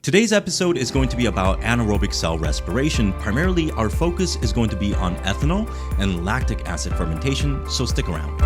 Today's episode is going to be about anaerobic cell respiration. Primarily, our focus is going to be on ethanol and lactic acid fermentation, so stick around.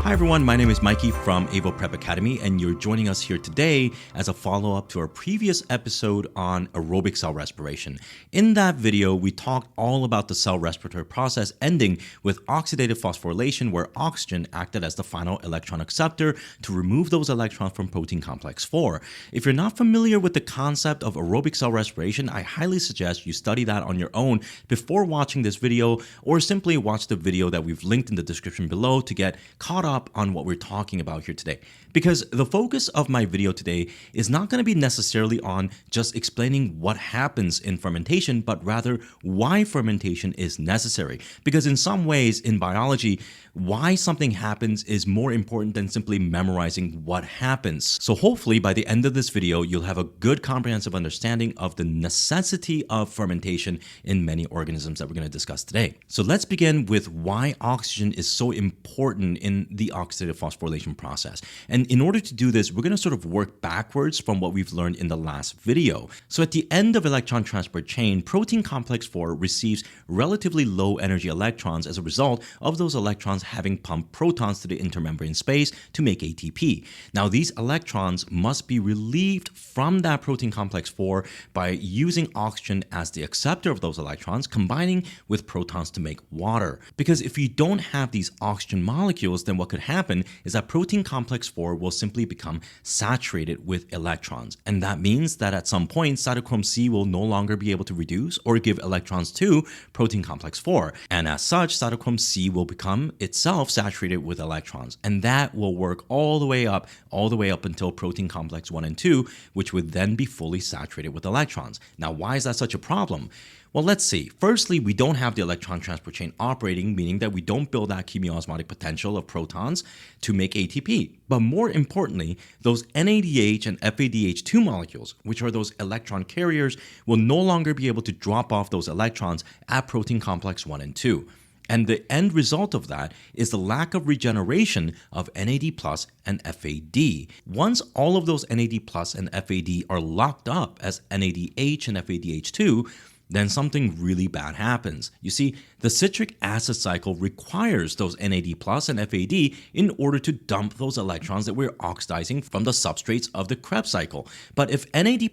Hi everyone, my name is Mikey from Aevo Prep Academy, and you're joining us here today as a follow-up to our previous episode on aerobic cell respiration. In that video, we talked all about the cell respiratory process ending with oxidative phosphorylation, where oxygen acted as the final electron acceptor to remove those electrons from protein complex 4. If you're not familiar with the concept of aerobic cell respiration, I highly suggest you study that on your own before watching this video, or simply watch the video that we've linked in the description below to get caught up on what we're talking about here today. Because the focus of my video today is not going to be necessarily on just explaining what happens in fermentation, but rather why fermentation is necessary. Because in some ways in biology, why something happens is more important than simply memorizing what happens. So hopefully by the end of this video, you'll have a good comprehensive understanding of the necessity of fermentation in many organisms that we're going to discuss today. So let's begin with why oxygen is so important in the oxidative phosphorylation process. And in order to do this, we're going to sort of work backwards from what we've learned in the last video. So at the end of electron transport chain, protein complex 4 receives relatively low energy electrons as a result of those electrons having pumped protons to the intermembrane space to make ATP. Now these electrons must be relieved from that protein complex 4 by using oxygen as the acceptor of those electrons, combining with protons to make water. Because if you don't have these oxygen molecules, then what could happen is that protein complex 4 will simply become saturated with electrons. And that means that at some point, cytochrome C will no longer be able to reduce or give electrons to protein complex 4. And as such, cytochrome C will become itself saturated with electrons. And that will work all the way up until protein complex 1 and 2, which would then be fully saturated with electrons. Now, why is that such a problem? Well, let's see. Firstly, we don't have the electron transport chain operating, meaning that we don't build that chemoosmotic potential of protons to make ATP. But more importantly, those NADH and FADH2 molecules, which are those electron carriers, will no longer be able to drop off those electrons at protein complex 1 and 2. And the end result of that is the lack of regeneration of NAD+ and FAD. Once all of those NAD+ and FAD are locked up as NADH and FADH2, then something really bad happens. You see, the citric acid cycle requires those NAD+ and FAD in order to dump those electrons that we're oxidizing from the substrates of the Krebs cycle. But if NAD+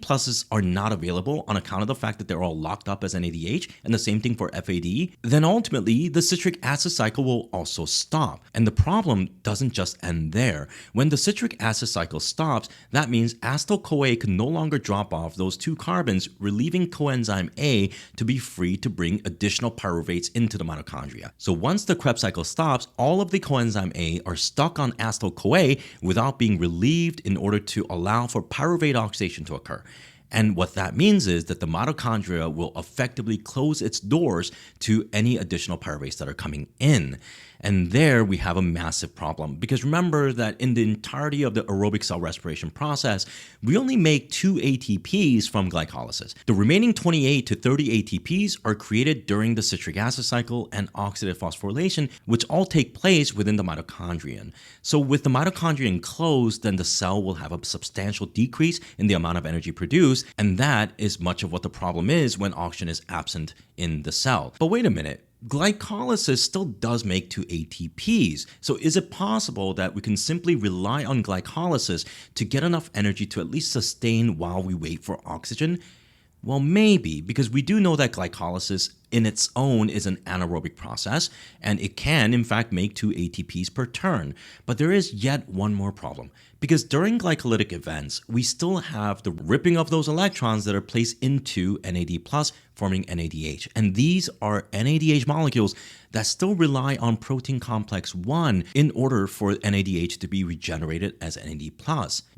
are not available on account of the fact that they're all locked up as NADH, and the same thing for FAD, then ultimately the citric acid cycle will also stop. And the problem doesn't just end there. When the citric acid cycle stops, that means acetyl-CoA can no longer drop off those 2 carbons, relieving coenzyme A to be free to bring additional pyruvates into the mitochondria. So once the Krebs cycle stops, all of the coenzyme A are stuck on acetyl-CoA without being relieved in order to allow for pyruvate oxidation to occur. And what that means is that the mitochondria will effectively close its doors to any additional pyruvates that are coming in. And there we have a massive problem, because remember that in the entirety of the aerobic cell respiration process, we only make 2 ATPs from glycolysis. The remaining 28 to 30 ATPs are created during the citric acid cycle and oxidative phosphorylation, which all take place within the mitochondrion. So with the mitochondrion closed, then the cell will have a substantial decrease in the amount of energy produced, and that is much of what the problem is when oxygen is absent in the cell. But wait a minute. Glycolysis still does make 2 ATPs. So is it possible that we can simply rely on glycolysis to get enough energy to at least sustain while we wait for oxygen? Well, maybe, because we do know that glycolysis in its own is an anaerobic process, and it can in fact make 2 ATPs per turn. But there is yet one more problem, because during glycolytic events, we still have the ripping of those electrons that are placed into NAD+, forming NADH. And these are NADH molecules that still rely on protein complex 1 in order for NADH to be regenerated as NAD+.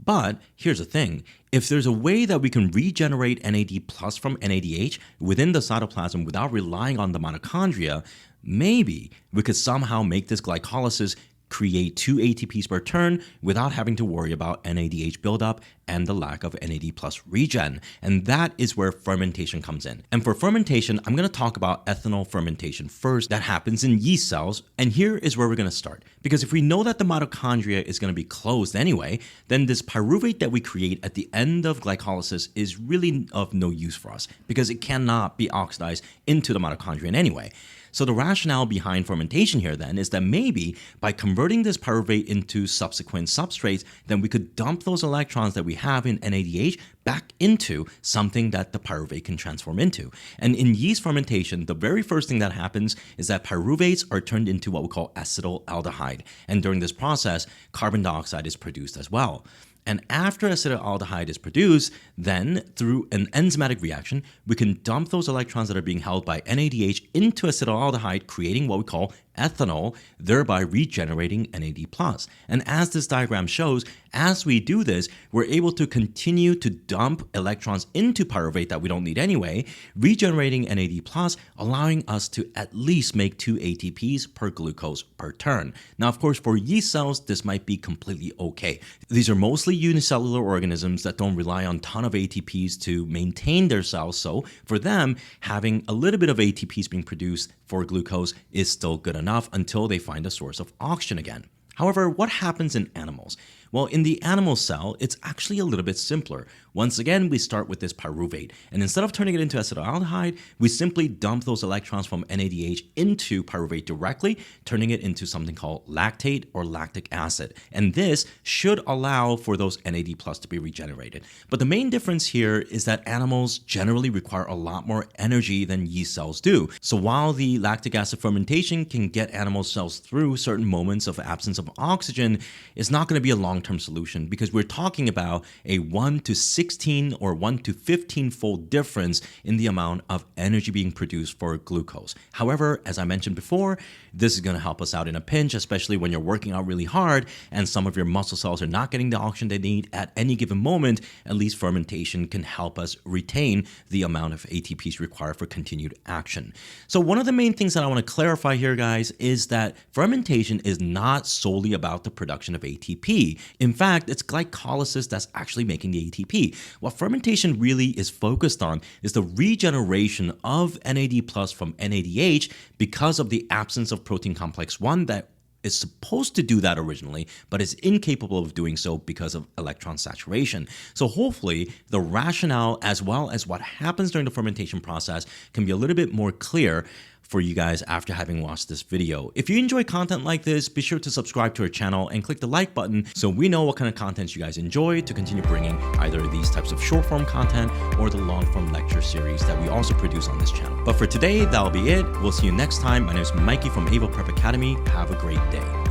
But here's the thing. If there's a way that we can regenerate NAD+ from NADH within the cytoplasm without relying on the mitochondria, maybe we could somehow make this glycolysis create 2 ATPs per turn without having to worry about NADH buildup and the lack of NAD plus regen. And that is where fermentation comes in. And for fermentation, I'm going to talk about ethanol fermentation first. That happens in yeast cells. And here is where we're going to start. Because if we know that the mitochondria is going to be closed anyway, then this pyruvate that we create at the end of glycolysis is really of no use for us because it cannot be oxidized into the mitochondria anyway. So the rationale behind fermentation here then is that maybe by converting this pyruvate into subsequent substrates, then we could dump those electrons that we have in NADH back into something that the pyruvate can transform into. And in yeast fermentation, the very first thing that happens is that pyruvates are turned into what we call acetaldehyde. And during this process, carbon dioxide is produced as well. And after acetaldehyde is produced, then through an enzymatic reaction, we can dump those electrons that are being held by NADH into acetaldehyde, creating what we call ethanol, thereby regenerating NAD+. And as this diagram shows, as we do this, we're able to continue to dump electrons into pyruvate that we don't need anyway, regenerating NAD+, allowing us to at least make 2 ATPs per glucose per turn. Now, of course, for yeast cells, this might be completely okay. These are mostly unicellular organisms that don't rely on a ton of ATPs to maintain their cells. So for them, having a little bit of ATPs being produced for glucose is still good enough until they find a source of oxygen again. However, what happens in animals? Well, in the animal cell, it's actually a little bit simpler. Once again, we start with this pyruvate, and instead of turning it into acetaldehyde, we simply dump those electrons from NADH into pyruvate directly, turning it into something called lactate or lactic acid. And this should allow for those NAD+ to be regenerated. But the main difference here is that animals generally require a lot more energy than yeast cells do. So while the lactic acid fermentation can get animal cells through certain moments of absence of oxygen, it's not going to be a long-term solution because we're talking about a 1 to 16 or 1 to 15-fold difference in the amount of energy being produced for glucose. However, as I mentioned before, this is going to help us out in a pinch, especially when you're working out really hard and some of your muscle cells are not getting the oxygen they need at any given moment. At least fermentation can help us retain the amount of ATPs required for continued action. So one of the main things that I want to clarify here, guys, is that fermentation is not solely about the production of ATP. In fact, it's glycolysis that's actually making the ATP. What fermentation really is focused on is the regeneration of NAD+ from NADH because of the absence of protein complex 1 that is supposed to do that originally, but is incapable of doing so because of electron saturation. So hopefully the rationale as well as what happens during the fermentation process can be a little bit more clear for you guys after having watched this video. If you enjoy content like this, be sure to subscribe to our channel and click the like button so we know what kind of content you guys enjoy to continue bringing either these types of short form content or the long form lecture series that we also produce on this channel. But for today, that'll be it. We'll see you next time. My name is Mikey from Aerobic Prep Academy. Have a great day.